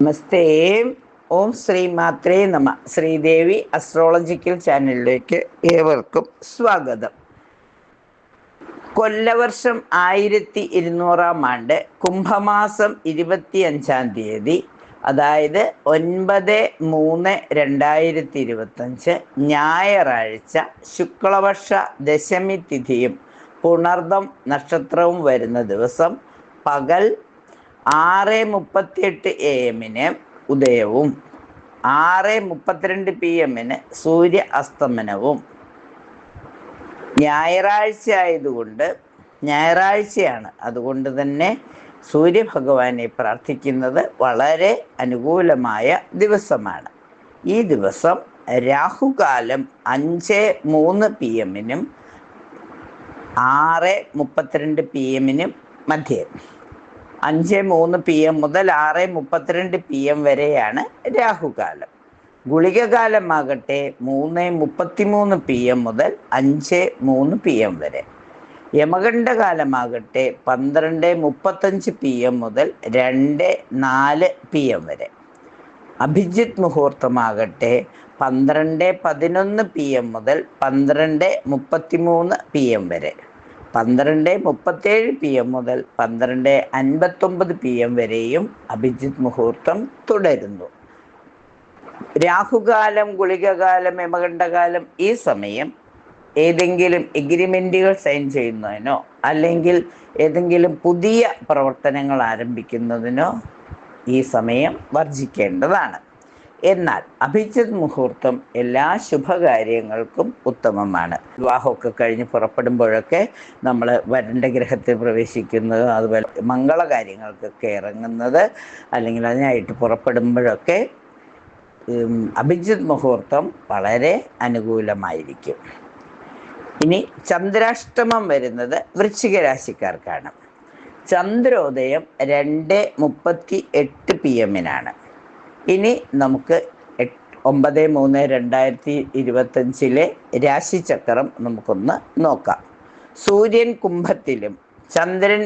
നമസ്തേ. ഓം ശ്രീ മാത്രേ നമ. ശ്രീദേവി അസ്ട്രോളജിക്കൽ ചാനലിലേക്ക് ഏവർക്കും സ്വാഗതം. കൊല്ലവർഷം 1200 കുംഭമാസം 25 അതായത് 9/3/2025 ഞായറാഴ്ച ശുക്ലവർഷ ദശമി തിഥിയും പുണർദം നക്ഷത്രവും വരുന്ന ദിവസം പകൽ 6:38 AM ഉദയവും 6:32 PM സൂര്യ അസ്തമനവും. ഞായറാഴ്ചയാണ്, അതുകൊണ്ട് തന്നെ സൂര്യഭഗവാനെ പ്രാർത്ഥിക്കുന്നത് വളരെ അനുകൂലമായ ദിവസമാണ്. ഈ ദിവസം രാഹുകാലം 5:03 PM 6:32 PM മധ്യേ. 5:03 PM മുതൽ 6:32 PM വരെയാണ് രാഹുകാലം. ഗുളികകാലമാകട്ടെ 3:33 PM മുതൽ 5:03 PM വരെ. യമകണ്ഠകാലമാകട്ടെ 12:35 PM മുതൽ 2:04 PM വരെ. അഭിജിത്ത് മുഹൂർത്തമാകട്ടെ 12:11 PM മുതൽ 12:33 PM വരെ. 12:37 PM മുതൽ 12:59 PM വരെയും അഭിജിത്ത് മുഹൂർത്തം തുടരുന്നു. രാഹുകാലം, ഗുളികകാലം, യമകണ്ഠകാലം ഈ സമയം ഏതെങ്കിലും എഗ്രിമെന്റുകൾ സൈൻ ചെയ്യുന്നതിനോ അല്ലെങ്കിൽ ഏതെങ്കിലും പുതിയ പ്രവർത്തനങ്ങൾ ആരംഭിക്കുന്നതിനോ ഈ സമയം വർജിക്കേണ്ടതാണ്. എന്നാൽ അഭിജിത്ത് മുഹൂർത്തം എല്ലാ ശുഭകാര്യങ്ങൾക്കും ഉത്തമമാണ്. വിവാഹമൊക്കെ കഴിഞ്ഞ് പുറപ്പെടുമ്പോഴൊക്കെ നമ്മൾ വരണ്ട ഗ്രഹത്തിൽ പ്രവേശിക്കുന്നത്, അതുപോലെ മംഗളകാര്യങ്ങൾക്കൊക്കെ ഇറങ്ങുന്നത്, അല്ലെങ്കിൽ അതിനായിട്ട് പുറപ്പെടുമ്പോഴൊക്കെ അഭിജിത്ത് മുഹൂർത്തം വളരെ അനുകൂലമായിരിക്കും. ഇനി ചന്ദ്രാഷ്ടമം വരുന്നത് വൃശ്ചിക രാശിക്കാർക്കാണ്. ചന്ദ്രോദയം 2:38 PM ഇനി നമുക്ക് 9/3/2025 രാശിചക്രം നമുക്കൊന്ന് നോക്കാം. സൂര്യൻ കുംഭത്തിലും ചന്ദ്രൻ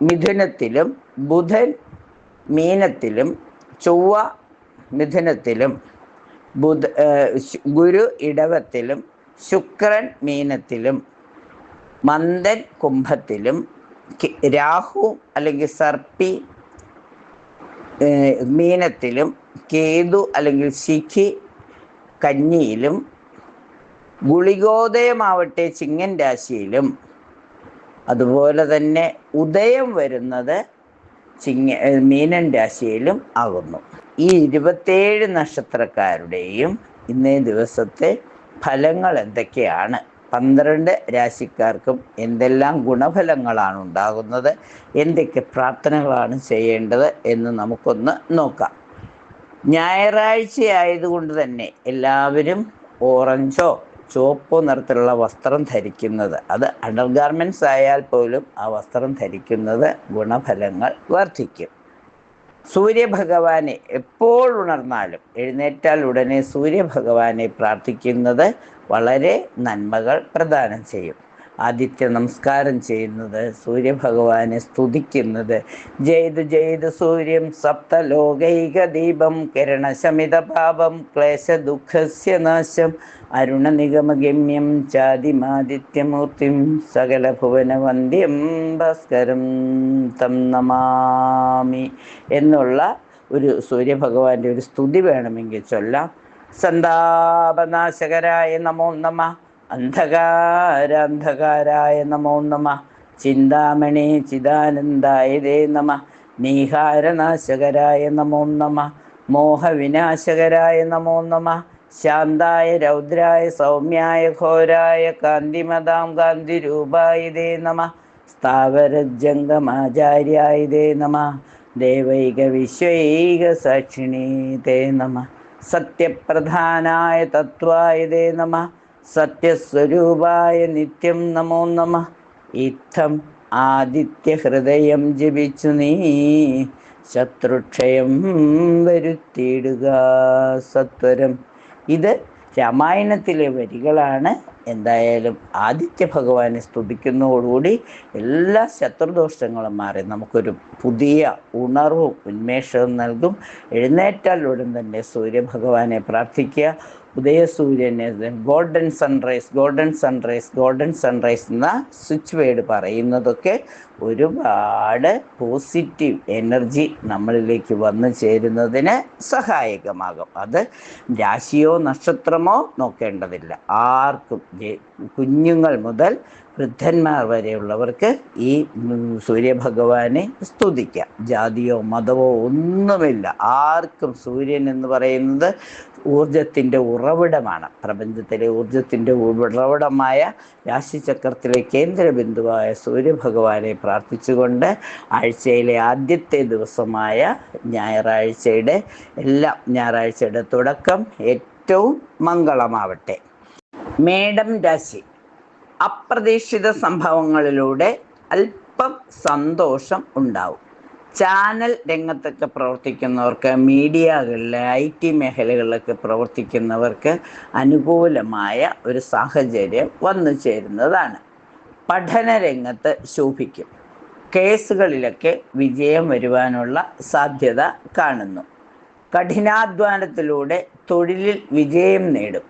മിഥുനത്തിലും ബുധൻ മീനത്തിലും ചൊവ്വ മിഥുനത്തിലും ഗുരു ഇടവത്തിലും ശുക്രൻ മീനത്തിലും മന്ദൻ കുംഭത്തിലും രാഹു അല്ലെങ്കിൽ സർപ്പി മീനത്തിലും കേതു അല്ലെങ്കിൽ ശിഖി കന്നിയിലും ഗുളികോദയമാവട്ടെ ചിങ്ങൻ രാശിയിലും അതുപോലെ തന്നെ ഉദയം വരുന്നത് മീനൻ രാശിയിലും ആകുന്നു. ഈ 27 നക്ഷത്രക്കാരുടെയും ഇന്നേ ദിവസത്തെ ഫലങ്ങൾ എന്തൊക്കെയാണ്, 12 രാശിക്കാർക്കും എന്തെല്ലാം ഗുണഫലങ്ങളാണ് ഉണ്ടാകുന്നത്, എന്തൊക്കെ പ്രാർത്ഥനകളാണ് ചെയ്യേണ്ടത് എന്ന് നമുക്കൊന്ന് നോക്കാം. ഞായറാഴ്ച ആയതുകൊണ്ട് തന്നെ എല്ലാവരും ഓറഞ്ചോ ചുവപ്പോ നിറത്തിലുള്ള വസ്ത്രം ധരിക്കുന്നത്, അത് അണ്ടർ ഗാർമെന്റ്സ് ആയാൽ പോലും ആ വസ്ത്രം ധരിക്കുന്നത് ഗുണഫലങ്ങൾ വർദ്ധിക്കും. സൂര്യഭഗവാനെ എപ്പോൾ ഉണർന്നാലും എഴുന്നേറ്റാൽ ഉടനെ സൂര്യഭഗവാനെ പ്രാർത്ഥിക്കുന്നത് വളരെ നന്മകൾ പ്രദാനം ചെയ്യും. ആദിത്യ നമസ്കാരം ചെയ്യുന്നത്, സൂര്യഭഗവാനെ സ്തുതിക്കുന്നത്, ജയ്തു ജയ്തു സൂര്യം സപ്തലോകൈക ദീപം കിരണശമിത പാപം ക്ലേശ ദുഃഖസ്യ നാശം അരുണനിഗമഗമ്യം ചാദിമാദിത്യമൂർത്തിം സകല ഭുവന വന്ദ്യം ഭാസ്കരം തം നമാമി എന്നുള്ള ഒരു സൂര്യഭഗവാന്റെ ഒരു സ്തുതി വേണമെങ്കിൽ ചൊല്ലാം. സന്താപനാശകരായ നമോ നമ, അന്ധകാരായ നമോ നമ, ചിന്താമണി ചിദാനന്ദായ നമ, നീഹാരനാശകരായ നമോ നമ, മോഹവിനാശകരായ നമോ നമ, ശാന്തായ രൗദ്രായ സൗമ്യായ ഘോരായ കാന്തിമതാം കാന്തിരൂപായ നമ, സ്ഥാവരജംഗമാചാര്യായ നമ, ദേവൈക വിശ്വൈക സാക്ഷിണീ തേ നമ, സത്യപ്രധാനായ തത്വായ നമ, സത്യസ്വരൂപായ നിത്യം നമോ നമ. ഇത്തം ആദിത്യഹൃദയം ജപിച്ചു നീ ശത്രുക്ഷയം വരുത്തിയിടുക സത്വരം. ഇത് രാമായണത്തിലെ വരികളാണ്. എന്തായാലും ആദിത്യ ഭഗവാനെ സ്തുതിക്കുന്നതോടുകൂടി എല്ലാ ശത്രുദോഷങ്ങളും മാറി നമുക്കൊരു പുതിയ ഉണർവും ഉന്മേഷവും നൽകും. എഴുന്നേറ്റാൽ ഉടൻ തന്നെ സൂര്യഭഗവാനെ പ്രാർത്ഥിക്കുക. ഉദയസൂര്യനെ golden sunrise, golden sunrise, golden sunrise എന്ന സ്വിച്ച് വേർഡ് പറയുന്നതൊക്കെ ഒരുപാട് പോസിറ്റീവ് എനർജി നമ്മളിലേക്ക് വന്നു ചേരുന്നതിന് സഹായകമാകും. അത് രാശിയോ നക്ഷത്രമോ നോക്കേണ്ടതില്ല. ആർക്കും, കുഞ്ഞുങ്ങൾ മുതൽ വൃദ്ധന്മാർ വരെയുള്ളവർക്ക് ഈ സൂര്യഭഗവാനെ സ്തുതിക്കാം. ജാതിയോ മതമോ ഒന്നുമില്ല. ആർക്കും സൂര്യൻ എന്ന് പറയുന്നത് ഊർജത്തിൻ്റെ ഉറവിടമാണ്. പ്രപഞ്ചത്തിലെ ഊർജത്തിൻ്റെ ഉറവിടമായ രാശിചക്രത്തിലെ കേന്ദ്രബിന്ദുവായ സൂര്യഭഗവാനെ പ്രാർത്ഥിച്ചുകൊണ്ട് ആഴ്ചയിലെ ആദ്യത്തെ ദിവസമായ ഞായറാഴ്ചയുടെ തുടക്കം ഏറ്റവും മംഗളമാവട്ടെ. മേടം രാശി. അപ്രതീക്ഷിത സംഭവങ്ങളിലൂടെ അല്പം സന്തോഷം ഉണ്ടാവും. ചാനൽ രംഗത്തൊക്കെ പ്രവർത്തിക്കുന്നവർക്ക്, മീഡിയകളിൽ, IT മേഖലകളിലൊക്കെ പ്രവർത്തിക്കുന്നവർക്ക് അനുകൂലമായ ഒരു സാഹചര്യം വന്നു ചേരുന്നതാണ്. പഠന രംഗത്ത് ശോഭിക്കും. കേസുകളിലൊക്കെ വിജയം വരുവാനുള്ള സാധ്യത കാണുന്നു. കഠിനാധ്വാനത്തിലൂടെ തൊഴിലിൽ വിജയം നേടും.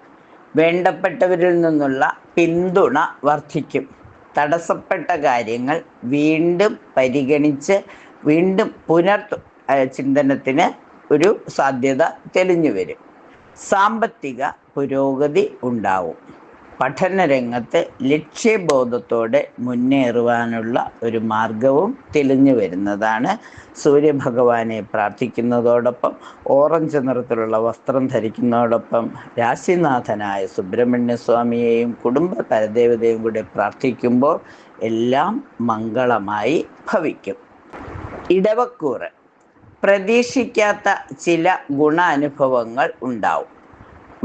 വേണ്ടപ്പെട്ടവരിൽ നിന്നുള്ള പിന്തുണ വർദ്ധിക്കും. തടസ്സപ്പെട്ട കാര്യങ്ങൾ വീണ്ടും പരിഗണിച്ച് വീണ്ടും ചിന്തനത്തിന് ഒരു സാധ്യത തെളിഞ്ഞു വരും. സാമ്പത്തിക പുരോഗതി ഉണ്ടാവും. പഠനരംഗത്ത് ലക്ഷ്യബോധത്തോടെ മുന്നേറുവാനുള്ള ഒരു മാർഗവും തെളിഞ്ഞു വരുന്നതാണ്. സൂര്യഭഗവാനെ പ്രാർത്ഥിക്കുന്നതോടൊപ്പം ഓറഞ്ച് നിറത്തിലുള്ള വസ്ത്രം ധരിക്കുന്നതോടൊപ്പം രാശിനാഥനായ സുബ്രഹ്മണ്യ സ്വാമിയെയും കുടുംബ പരദേവതയും കൂടി പ്രാർത്ഥിക്കുമ്പോൾ എല്ലാം മംഗളമായി ഭവിക്കും. ഇടവക്കൂറ്. പ്രതീക്ഷിക്കാത്ത ചില ഗുണാനുഭവങ്ങൾ ഉണ്ടാവും.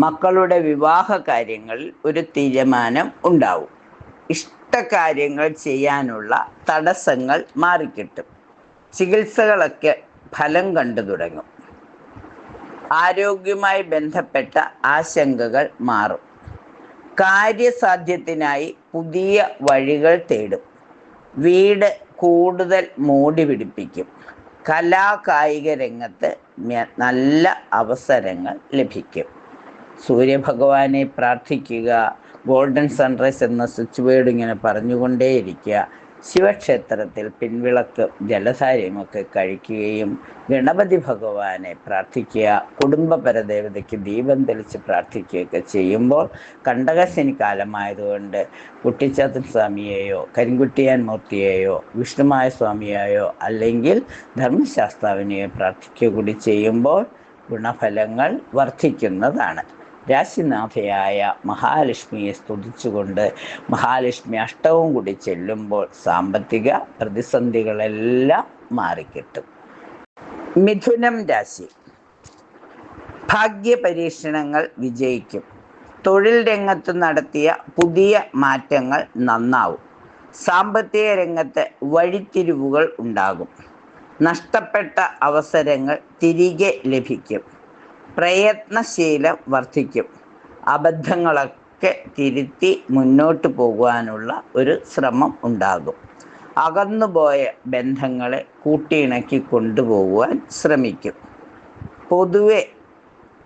മക്കളുടെ വിവാഹ കാര്യങ്ങളിൽ ഒരു തീരുമാനം ഉണ്ടാവും. ഇഷ്ടകാര്യങ്ങൾ ചെയ്യാനുള്ള തടസ്സങ്ങൾ മാറിക്കിട്ടും. ചികിത്സകളൊക്കെ ഫലം കണ്ടു തുടങ്ങും. ആരോഗ്യവുമായി ബന്ധപ്പെട്ട ആശങ്കകൾ മാറും. കാര്യസാധ്യത്തിനായി പുതിയ വഴികൾ തേടും. വീട് കൂടുതൽ മോടി പിടിപ്പിക്കും. കലാകായിക രംഗത്ത് നല്ല അവസരങ്ങൾ ലഭിക്കും. സൂര്യഭഗവാനെ പ്രാർത്ഥിക്കുക. ഗോൾഡൻ സൺറൈസ് എന്ന സ്വിച്ച് വേർഡ് ഇങ്ങനെ പറഞ്ഞുകൊണ്ടേയിരിക്കുക. ശിവക്ഷേത്രത്തിൽ പിൻവിളക്ക് ജലധാരയുമൊക്കെ കഴിക്കുകയും ഗണപതി ഭഗവാനെ പ്രാർത്ഥിക്കുക. കുടുംബ പരദേവതയ്ക്ക് ദീപം തെളിച്ച് പ്രാർത്ഥിക്കുകയൊക്കെ ചെയ്യുമ്പോൾ കണ്ടകശനി കാലമായതുകൊണ്ട് കുട്ടിച്ചാത്തൻ സ്വാമിയെയോ കരിങ്കുട്ടിയാൻ മൂർത്തിയെയോ വിഷ്ണുമായ സ്വാമിയെയോ അല്ലെങ്കിൽ ധർമ്മശാസ്താവിനെയോ പ്രാർത്ഥിക്കുക കൂടി ചെയ്യുമ്പോൾ ഗുണഫലങ്ങൾ വർദ്ധിക്കുന്നതാണ്. രാശിനാഥയായ മഹാലക്ഷ്മിയെ സ്തുതിച്ചുകൊണ്ട് മഹാലക്ഷ്മി അഷ്ടവും കൂടി ചെല്ലുമ്പോൾ സാമ്പത്തിക പ്രതിസന്ധികളെല്ലാം മാറിക്കിട്ടും. മിഥുനം രാശി. ഭാഗ്യപരീക്ഷണങ്ങൾ വിജയിക്കും. തൊഴിൽ രംഗത്ത് നടത്തിയ പുതിയ മാറ്റങ്ങൾ നന്നാവും. സാമ്പത്തിക രംഗത്ത് വഴിത്തിരിവുകൾ ഉണ്ടാകും. നഷ്ടപ്പെട്ട അവസരങ്ങൾ തിരികെ ലഭിക്കും. പ്രയത്നശീലം വർദ്ധിക്കും. അബദ്ധങ്ങളൊക്കെ തിരുത്തി മുന്നോട്ട് പോകുവാനുള്ള ഒരു ശ്രമം ഉണ്ടാകും. അകന്നുപോയ ബന്ധങ്ങളെ കൂട്ടിയിണക്കി കൊണ്ടുപോകുവാൻ ശ്രമിക്കും. പൊതുവെ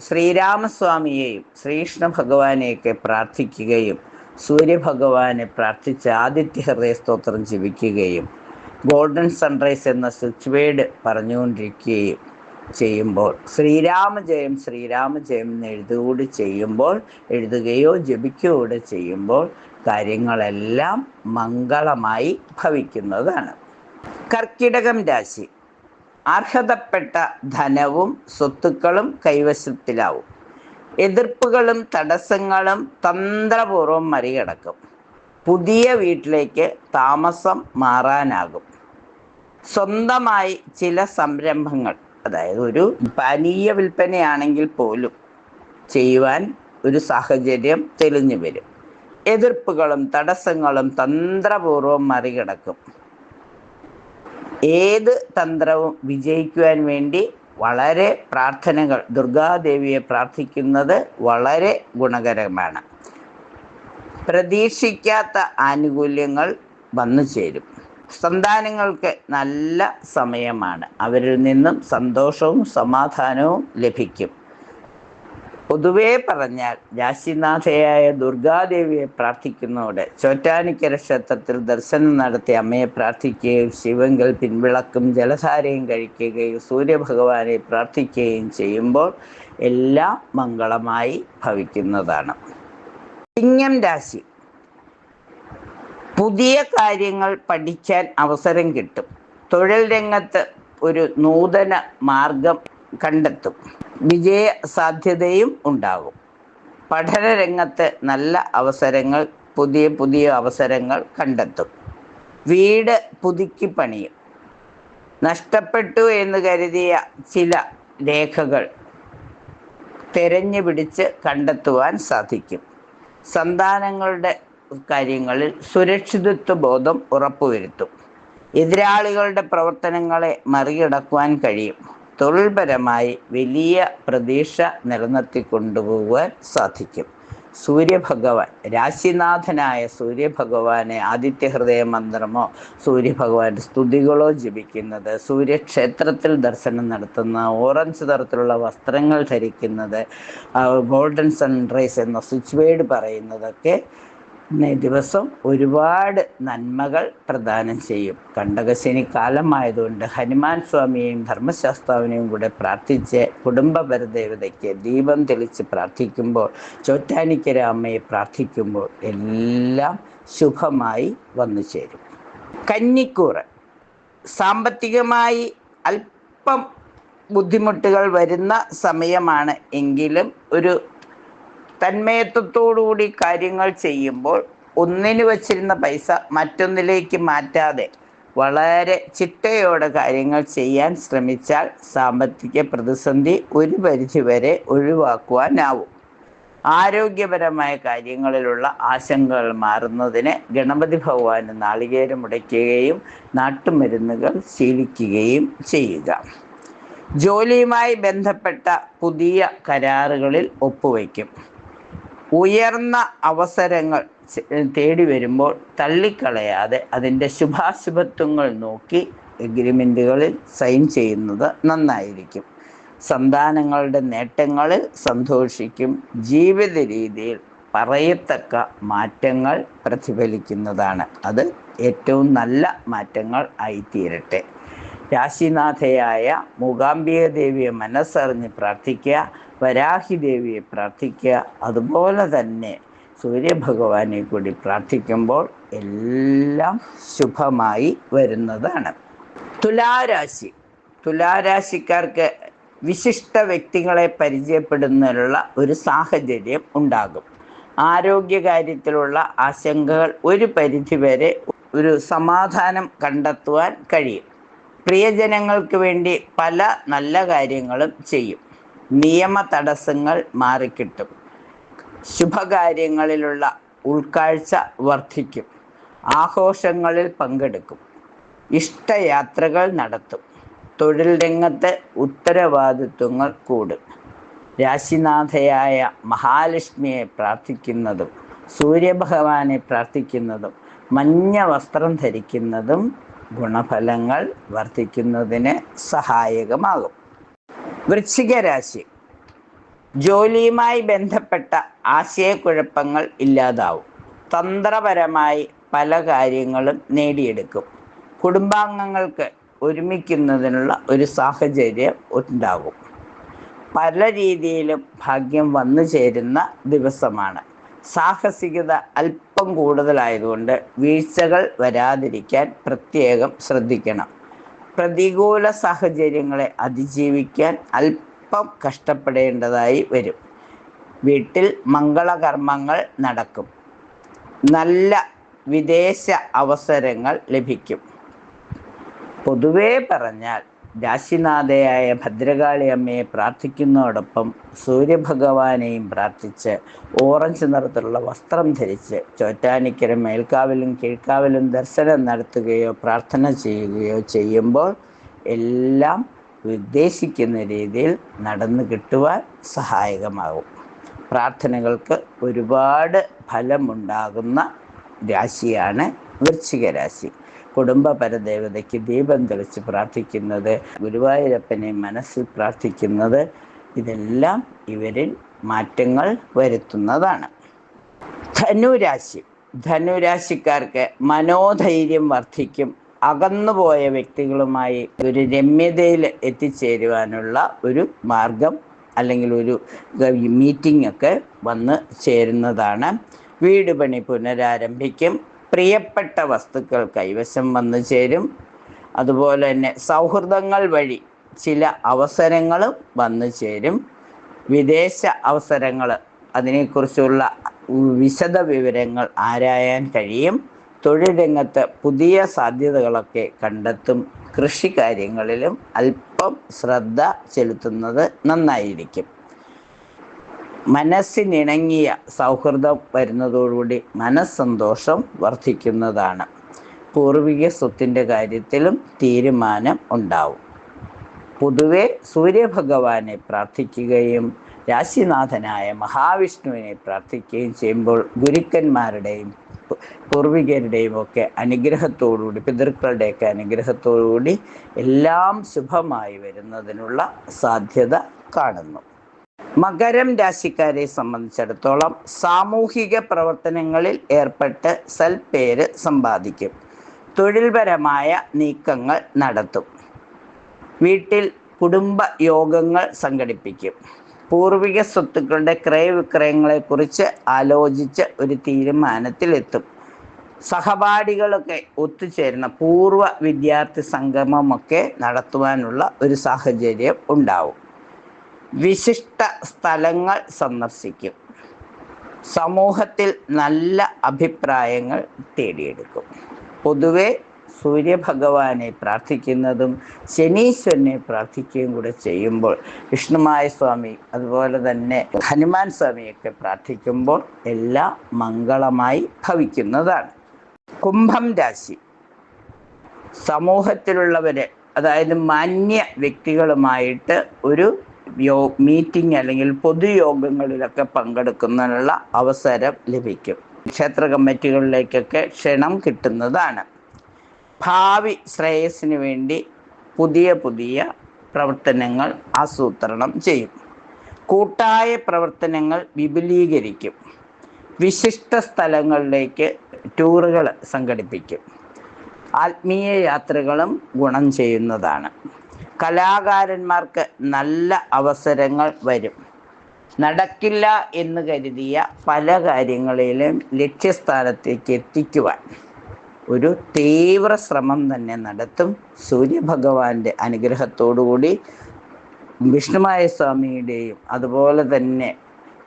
ശ്രീരാമസ്വാമിയെയും ശ്രീകൃഷ്ണ ഭഗവാനെയൊക്കെ പ്രാർത്ഥിക്കുകയും സൂര്യഭഗവാനെ പ്രാർത്ഥിച്ച് ആദിത്യ ഹൃദയ സ്തോത്രം ജപിക്കുകയും ഗോൾഡൻ സൺറൈസ് എന്ന സ്വിച്ച് വേർഡ് പറഞ്ഞുകൊണ്ടിരിക്കുകയും ചെയ്യുമ്പോൾ ശ്രീരാമജയം ശ്രീരാമജയം എന്ന് എഴുതുകയോ ജപിക്കുകയോ ചെയ്യുമ്പോൾ കാര്യങ്ങളെല്ലാം മംഗളമായി ഭവിക്കുന്നതാണ്. കർക്കിടകം രാശി. അർഹതപ്പെട്ട ധനവും സ്വത്തുക്കളും കൈവശത്തിലാവും. എതിർപ്പുകളും തടസ്സങ്ങളും തന്ത്രപൂർവ്വം മറികടക്കും. പുതിയ വീട്ടിലേക്ക് താമസം മാറാനാകും. സ്വന്തമായി ചില സംരംഭങ്ങൾ, അതായത് ഒരു പാനീയ വിൽപ്പനയാണെങ്കിൽ പോലും ചെയ്യുവാൻ ഒരു സാഹചര്യം തെളിഞ്ഞു വരും. എതിർപ്പുകളും തടസ്സങ്ങളും തന്ത്രപൂർവ്വം മറികടക്കും. ഏത് തന്ത്രവും വിജയിക്കുവാൻ വേണ്ടി വളരെ പ്രാർത്ഥനകൾ ദുർഗാദേവിയെ പ്രാർത്ഥിക്കുന്നത് വളരെ ഗുണകരമാണ്. പ്രതീക്ഷിക്കാത്ത ആനുകൂല്യങ്ങൾ വന്നു ചേരും. സന്താനങ്ങൾക്ക് നല്ല സമയമാണ്. അവരിൽ നിന്നും സന്തോഷവും സമാധാനവും ലഭിക്കും. പൊതുവേ പറഞ്ഞാൽ രാശിനാഥയായ ദുർഗാദേവിയെ പ്രാർത്ഥിക്കുന്നതോടെ ചോറ്റാനിക്കര ക്ഷേത്രത്തിൽ ദർശനം നടത്തി അമ്മയെ പ്രാർത്ഥിക്കുകയും ശിവങ്കൽ പിൻവിളക്കും ജലധാരയും കഴിക്കുകയും സൂര്യഭഗവാനെ പ്രാർത്ഥിക്കുകയും ചെയ്യുമ്പോൾ എല്ലാം മംഗളമായി ഭവിക്കുന്നതാണ്. ചിങ്ങം രാശി. പുതിയ കാര്യങ്ങൾ പഠിക്കാൻ അവസരം കിട്ടും. തൊഴിൽ രംഗത്ത് ഒരു നൂതന മാർഗം കണ്ടെത്തും. വിജയ സാധ്യതയും ഉണ്ടാകും. പഠന രംഗത്ത് നല്ല അവസരങ്ങൾ, പുതിയ അവസരങ്ങൾ കണ്ടെത്തും. വീട് പുതുക്കി പണിയും. നഷ്ടപ്പെട്ടു എന്ന് കരുതിയ ചില രേഖകൾ തെരഞ്ഞു പിടിച്ച് കണ്ടെത്തുവാൻ സാധിക്കും. സന്താനങ്ങളുടെ കാര്യങ്ങളിൽ സുരക്ഷിതത്വ ബോധം ഉറപ്പുവരുത്തും. എതിരാളികളുടെ പ്രവർത്തനങ്ങളെ മറികടക്കുവാൻ കഴിയും. തൊഴിൽപരമായി വലിയ പ്രതീക്ഷ നിലനിർത്തിക്കൊണ്ടുപോകാൻ സാധിക്കും. സൂര്യഭഗവാൻ, രാശിനാഥനായ സൂര്യഭഗവാനെ ആദിത്യഹൃദയ മന്ത്രമോ സൂര്യഭഗവാന്റെ സ്തുതികളോ ജപിക്കുന്നത്, സൂര്യക്ഷേത്രത്തിൽ ദർശനം നടത്തുന്ന, ഓറഞ്ച് നിറത്തിലുള്ള വസ്ത്രങ്ങൾ ധരിക്കുന്നത്, ഗോൾഡൻ സൺറൈസ് എന്ന സ്വിച്ച് വേർഡ് പറയുന്നതൊക്കെ ദിവസം ഒരുപാട് നന്മകൾ പ്രദാനം ചെയ്യും. കണ്ടകശനി കാലമായതുകൊണ്ട് ഹനുമാൻ സ്വാമിയെയും ധർമ്മശാസ്താവിനെയും കൂടെ പ്രാർത്ഥിച്ച് കുടുംബപരദേവതയ്ക്ക് ദീപം തെളിച്ച് പ്രാർത്ഥിക്കുമ്പോൾ, ചോറ്റാനിക്കര അമ്മയെ പ്രാർത്ഥിക്കുമ്പോൾ എല്ലാം ശുഭമായി വന്നു ചേരും. കന്നിക്കൂറ്. സാമ്പത്തികമായി അല്പം ബുദ്ധിമുട്ടുകൾ വരുന്ന സമയമാണ്. എങ്കിലും ഒരു തന്മയത്വത്തോടുകൂടി കാര്യങ്ങൾ ചെയ്യുമ്പോൾ ഒന്നിന് വച്ചിരുന്ന പൈസ മറ്റൊന്നിലേക്ക് മാറ്റാതെ വളരെ ചിട്ടയോടെ കാര്യങ്ങൾ ചെയ്യാൻ ശ്രമിച്ചാൽ സാമ്പത്തിക പ്രതിസന്ധി ഒരു പരിധിവരെ ഒഴിവാക്കുവാനാവും. ആരോഗ്യപരമായ കാര്യങ്ങളിലുള്ള ആശങ്കകൾ മാറുന്നതിന് ഗണപതി ഭഗവാന് നാളികേരം ഉടയ്ക്കുകയും നാട്ടുമരുന്നുകൾ ശീലിക്കുകയും ചെയ്യുക. ജോലിയുമായി ബന്ധപ്പെട്ട പുതിയ കരാറുകളിൽ ഒപ്പുവയ്ക്കും. ഉയർന്ന അവസരങ്ങൾ തേടി വരുമ്പോൾ തള്ളിക്കളയാതെ അതിൻ്റെ ശുഭാശുഭത്വങ്ങൾ നോക്കി എഗ്രിമെൻറ്റുകളിൽ സൈൻ ചെയ്യുന്നത് നന്നായിരിക്കും. സന്താനങ്ങളുടെ നേട്ടങ്ങളിൽ സന്തോഷിക്കും. ജീവിത രീതിയിൽ പറയത്തക്ക മാറ്റങ്ങൾ പ്രതിഫലിക്കുന്നതാണ്. അത് ഏറ്റവും നല്ല മാറ്റങ്ങൾ ആയിത്തീരട്ടെ. രാശിനാഥയായ മൂകാംബിക ദേവിയെ മനസ്സറിഞ്ഞ് പ്രാർത്ഥിക്കുക. വരാഹി ദേവിയെ പ്രാർത്ഥിക്കുക. അതുപോലെ തന്നെ സൂര്യഭഗവാനെ കൂടി പ്രാർത്ഥിക്കുമ്പോൾ എല്ലാം ശുഭമായി വരുന്നതാണ്. തുലാരാശി. തുലാരാശിക്കാർക്ക് വിശിഷ്ട വ്യക്തികളെ പരിചയപ്പെടുന്നതിനുള്ള ഒരു സാഹചര്യം ഉണ്ടാകും. ആരോഗ്യകാര്യത്തിലുള്ള ആശങ്കകൾ ഒരു പരിധിവരെ ഒരു സമാധാനം കണ്ടെത്തുവാൻ കഴിയും. പ്രിയജനങ്ങൾക്ക് വേണ്ടി പല നല്ല കാര്യങ്ങളും ചെയ്യും. നിയമ തടസ്സങ്ങൾ മാറിക്കിട്ടും. ശുഭകാര്യങ്ങളിലുള്ള ഉൾക്കാഴ്ച വർദ്ധിക്കും. ആഘോഷങ്ങളിൽ പങ്കെടുക്കും. ഇഷ്ടയാത്രകൾ നടത്തും. തൊഴിൽ രംഗത്ത് ഉത്തരവാദിത്വങ്ങൾ കൂടും. രാശിനാഥയായ മഹാലക്ഷ്മിയെ പ്രാർത്ഥിക്കുന്നതും സൂര്യഭഗവാനെ പ്രാർത്ഥിക്കുന്നതും മഞ്ഞ വസ്ത്രം ധരിക്കുന്നതും ഗുണഫലങ്ങൾ വർദ്ധിക്കുന്നതിന് സഹായകമാകും. വൃശ്ചിക രാശി. ജോലിയുമായി ബന്ധപ്പെട്ട ആശയക്കുഴപ്പങ്ങൾ ഇല്ലാതാവും. തന്ത്രപരമായി പല കാര്യങ്ങളും നേടിയെടുക്കും. കുടുംബാംഗങ്ങൾക്ക് ഒരുമിക്കുന്നതിനുള്ള ഒരു സാഹചര്യം ഉണ്ടാകും. പല രീതിയിലും ഭാഗ്യം വന്നു ചേരുന്ന ദിവസമാണ്. സാഹസികത അല്പം കൂടുതലായതുകൊണ്ട് വീഴ്ചകൾ വരാതിരിക്കാൻ പ്രത്യേകം ശ്രദ്ധിക്കണം. പ്രതികൂല സാഹചര്യങ്ങളെ അതിജീവിക്കാൻ അല്പം കഷ്ടപ്പെടേണ്ടതായി വരും. വീട്ടിൽ മംഗളകർമ്മങ്ങൾ നടക്കും. നല്ല വിദേശ അവസരങ്ങൾ ലഭിക്കും. പൊതുവേ പറഞ്ഞാൽ രാശിനാഥയായ ഭദ്രകാളി അമ്മയെ പ്രാർത്ഥിക്കുന്നതോടൊപ്പം സൂര്യഭഗവാനെയും പ്രാർത്ഥിച്ച് ഓറഞ്ച് നിറത്തിലുള്ള വസ്ത്രം ധരിച്ച് ചോറ്റാനിക്കര മേൽക്കാവിലും കീഴ്ക്കാവിലും ദർശനം നടത്തുകയോ പ്രാർത്ഥന ചെയ്യുകയോ ചെയ്യുമ്പോൾ എല്ലാം ഉദ്ദേശിക്കുന്ന രീതിയിൽ നടന്നു കിട്ടുവാൻ സഹായകമാകും. പ്രാർത്ഥനകൾക്ക് ഒരുപാട് ഫലമുണ്ടാകുന്ന രാശിയാണ് വൃശ്ചിക രാശി. കുടുംബ പരദേവതയ്ക്ക് ദീപം തെളിച്ച് പ്രാർത്ഥിക്കുന്നത്, ഗുരുവായൂരപ്പനെ മനസ്സിൽ പ്രാർത്ഥിക്കുന്നത്, ഇതെല്ലാം ഇവരിൽ മാറ്റങ്ങൾ വരുത്തുന്നതാണ്. ധനുരാശി. ധനുരാശിക്കാർക്ക് മനോധൈര്യം വർദ്ധിക്കും. അകന്നുപോയ വ്യക്തികളുമായി ഒരു രമ്യതയിൽ എത്തിച്ചേരുവാനുള്ള ഒരു മാർഗം അല്ലെങ്കിൽ ഒരു മീറ്റിംഗ് ഒക്കെ വന്ന് ചേരുന്നതാണ്. വീട് പണി പുനരാരംഭിക്കും. പ്രിയപ്പെട്ട വസ്തുക്കൾ കൈവശം വന്നു ചേരും. അതുപോലെ തന്നെ സൗഹൃദങ്ങൾ വഴി ചില അവസരങ്ങളും വന്നു ചേരും. വിദേശ അവസരങ്ങൾ, അതിനെക്കുറിച്ചുള്ള വിശദ വിവരങ്ങൾ ആരായാൻ കഴിയും. തൊഴിൽ രംഗത്ത് പുതിയ സാധ്യതകളൊക്കെ കണ്ടെത്തും. കൃഷി കാര്യങ്ങളിലും അല്പം ശ്രദ്ധ ചെലുത്തുന്നത് നന്നായിരിക്കും. മനസ്സിനിണങ്ങിയ സൗഹൃദം വരുന്നതോടുകൂടി മനസ്സന്തോഷം വർദ്ധിക്കുന്നതാണ്. പൂർവിക സ്വത്തിൻ്റെ കാര്യത്തിലും തീരുമാനം ഉണ്ടാവും. പൊതുവെ സൂര്യഭഗവാനെ പ്രാർത്ഥിക്കുകയും രാശിനാഥനായ മഹാവിഷ്ണുവിനെ പ്രാർത്ഥിക്കുകയും ചെയ്യുമ്പോൾ ഗുരുക്കന്മാരുടെയും പൂർവികരുടെയും ഒക്കെ അനുഗ്രഹത്തോടുകൂടി, പിതൃക്കളുടെയൊക്കെ അനുഗ്രഹത്തോടുകൂടി എല്ലാം ശുഭമായി വരുന്നതിനുള്ള സാധ്യത കാണുന്നു. മകരം രാശിക്കാരെ സംബന്ധിച്ചിടത്തോളം സാമൂഹിക പ്രവർത്തനങ്ങളിൽ ഏർപ്പെട്ട് സൽപ്പേര് സമ്പാദിക്കും. തൊഴിൽപരമായ നീക്കങ്ങൾ നടത്തും. വീട്ടിൽ കുടുംബ യോഗങ്ങൾ സംഘടിപ്പിക്കും. പൂർവിക സ്വത്തുക്കളുടെ ക്രയവിക്രയങ്ങളെക്കുറിച്ച് ആലോചിച്ച് ഒരു തീരുമാനത്തിലെത്തും. സഹപാഠികളൊക്കെ ഒത്തുചേരുന്ന പൂർവ്വ വിദ്യാർത്ഥി സംഗമമൊക്കെ നടത്തുവാനുള്ള ഒരു സാഹചര്യം ഉണ്ടാവും. വിശിഷ്ട സ്ഥലങ്ങൾ സന്ദർശിക്കും. സമൂഹത്തിൽ നല്ല അഭിപ്രായങ്ങൾ തേടിയെടുക്കും. പൊതുവെ സൂര്യഭഗവാനെ പ്രാർത്ഥിക്കുന്നതും ശനീശ്വരനെ പ്രാർത്ഥിക്കുകയും കൂടെ ചെയ്യുമ്പോൾ, വിഷ്ണുമായ സ്വാമി അതുപോലെ തന്നെ ഹനുമാൻ സ്വാമിയൊക്കെ പ്രാർത്ഥിക്കുമ്പോൾ എല്ലാം മംഗളമായി ഭവിക്കുന്നതാണ്. കുംഭം രാശി. സമൂഹത്തിലുള്ളവരെ, അതായത് മാന്യ വ്യക്തികളുമായിട്ട് ഒരു മീറ്റിംഗ് അല്ലെങ്കിൽ പൊതുയോഗങ്ങളിലൊക്കെ പങ്കെടുക്കുന്നതിനുള്ള അവസരം ലഭിക്കും. ക്ഷേത്ര കമ്മിറ്റികളിലേക്കൊക്കെ ക്ഷണം കിട്ടുന്നതാണ്. ഭാവി ശ്രേയസ്സിന് വേണ്ടി പുതിയ പുതിയ പ്രവർത്തനങ്ങൾ ആസൂത്രണം ചെയ്യും. കൂട്ടായ പ്രവർത്തനങ്ങൾ വിപുലീകരിക്കും. വിശിഷ്ട സ്ഥലങ്ങളിലേക്ക് ടൂറുകൾ സംഘടിപ്പിക്കും. ആത്മീയ യാത്രകളും ഗുണം ചെയ്യുന്നതാണ്. കലാകാരന്മാർക്ക് നല്ല അവസരങ്ങൾ വരും. നടക്കില്ല എന്ന് കരുതിയ പല കാര്യങ്ങളിലും ലക്ഷ്യസ്ഥാനത്തേക്ക് എത്തിക്കുവാൻ ഒരു തീവ്ര ശ്രമം തന്നെ നടത്തും. സൂര്യഭഗവാന്റെ അനുഗ്രഹത്തോടുകൂടി വിഷ്ണുമായ സ്വാമിയുടെയും അതുപോലെ തന്നെ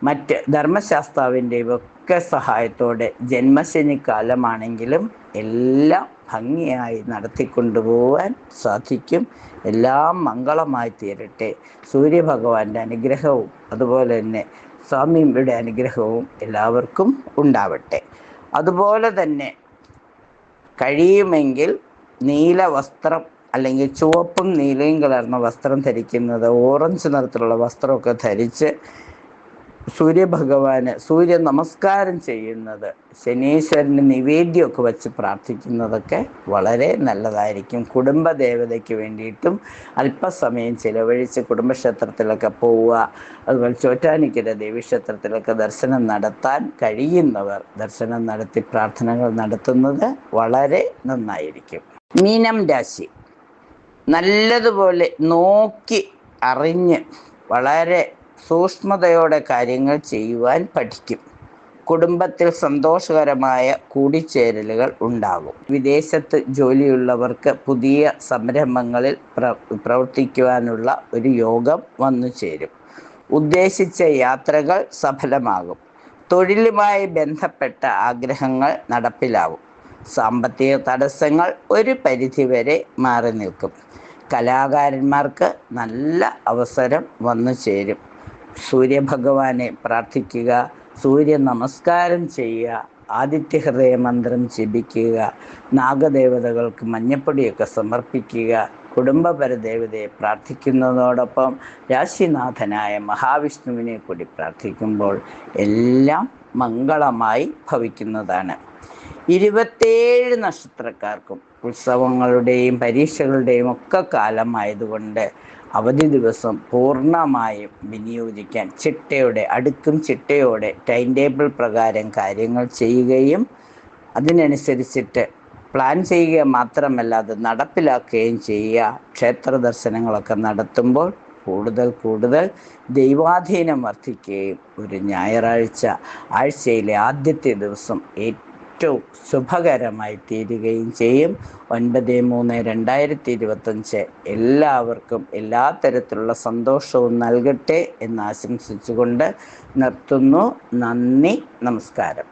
മറ്റ് ധർമ്മശാസ്താവിൻ്റെയും ഒക്കെ സഹായത്തോടെ ജന്മശനി കാലമാണെങ്കിലും എല്ലാം ഭംഗിയായി നടത്തിക്കൊണ്ടുപോകാൻ സാധിക്കും. എല്ലാം മംഗളമായി തീരട്ടെ. സൂര്യഭഗവാന്റെ അനുഗ്രഹവും അതുപോലെ തന്നെ സ്വാമിയുടെ അനുഗ്രഹവും എല്ലാവർക്കും ഉണ്ടാവട്ടെ. അതുപോലെ തന്നെ കഴിയുമെങ്കിൽ നീല വസ്ത്രം അല്ലെങ്കിൽ ചുവപ്പും നീലയും കലർന്ന വസ്ത്രം ധരിക്കുന്നത്, ഓറഞ്ച് നിറത്തിലുള്ള വസ്ത്രമൊക്കെ ധരിച്ച് സൂര്യഭഗവാന് സൂര്യ നമസ്കാരം ചെയ്യുന്നത്, ശനീശ്വരന് നിവേദ്യമൊക്കെ വെച്ച് പ്രാർത്ഥിക്കുന്നതൊക്കെ വളരെ നല്ലതായിരിക്കും. കുടുംബദേവതയ്ക്ക് വേണ്ടിയിട്ടും അല്പസമയം ചിലവഴിച്ച് കുടുംബക്ഷേത്രത്തിലൊക്കെ പോവുക, അതുപോലെ ചോറ്റാനിക്കര ദേവീക്ഷേത്രത്തിലൊക്കെ ദർശനം നടത്താൻ കഴിയുന്നവർ ദർശനം നടത്തി പ്രാർത്ഥനകൾ നടത്തുന്നത് വളരെ നന്നായിരിക്കും. മീനം രാശി. നല്ലതുപോലെ നോക്കി അറിഞ്ഞ് വളരെ സൂക്ഷ്മതയോടെ കാര്യങ്ങൾ ചെയ്യുവാൻ പഠിക്കും. കുടുംബത്തിൽ സന്തോഷകരമായ കൂടിച്ചേരലുകൾ ഉണ്ടാകും. വിദേശത്ത് ജോലിയുള്ളവർക്ക് പുതിയ സംരംഭങ്ങളിൽ പ്രവർത്തിക്കുവാനുള്ള ഒരു യോഗം വന്നു ചേരും. ഉദ്ദേശിച്ച യാത്രകൾ സഫലമാകും. തൊഴിലുമായി ബന്ധപ്പെട്ട ആഗ്രഹങ്ങൾ നടപ്പിലാവും. സാമ്പത്തിക തടസ്സങ്ങൾ ഒരു പരിധിവരെ മാറി നിൽക്കും. കലാകാരന്മാർക്ക് നല്ല അവസരം വന്നു ചേരും. സൂര്യഭഗവാനെ പ്രാർത്ഥിക്കുക, സൂര്യ നമസ്കാരം ചെയ്യുക, ആദിത്യഹൃദയ മന്ത്രം ജപിക്കുക, നാഗദേവതകൾക്ക് മഞ്ഞപ്പൊടിയൊക്കെ സമർപ്പിക്കുക, കുടുംബപരദേവതയെ പ്രാർത്ഥിക്കുന്നതോടൊപ്പം രാശിനാഥനായ മഹാവിഷ്ണുവിനെ കൂടി പ്രാർത്ഥിക്കുമ്പോൾ എല്ലാം മംഗളമായി ഭവിക്കുന്നതാണ്. 27 നക്ഷത്രക്കാർക്കും ഉത്സവങ്ങളുടെയും പരീക്ഷകളുടെയും ഒക്കെ കാലമായതുകൊണ്ട് അവധി ദിവസം പൂർണ്ണമായും വിനിയോഗിക്കാൻ അടുക്കും ചിട്ടയോടെ ടൈം ടേബിൾ പ്രകാരം കാര്യങ്ങൾ ചെയ്യുകയും അതിനനുസരിച്ചിട്ട് പ്ലാൻ ചെയ്യുക മാത്രമല്ല അത് നടപ്പിലാക്കുകയും ചെയ്യുക. ക്ഷേത്ര ദർശനങ്ങളൊക്കെ നടത്തുമ്പോൾ കൂടുതൽ ദൈവാധീനം വർദ്ധിക്കുകയും ഒരു ഞായറാഴ്ച ആഴ്ചയിലെ ആദ്യത്തെ ദിവസം ഏറ്റവും ശുഭകരമായി തീരുകയും ചെയ്യും. 9/3/2025 എല്ലാവർക്കും എല്ലാ തരത്തിലുള്ള സന്തോഷവും നൽകട്ടെ എന്ന് ആശംസിച്ചുകൊണ്ട് നിർത്തുന്നു. നന്ദി, നമസ്കാരം.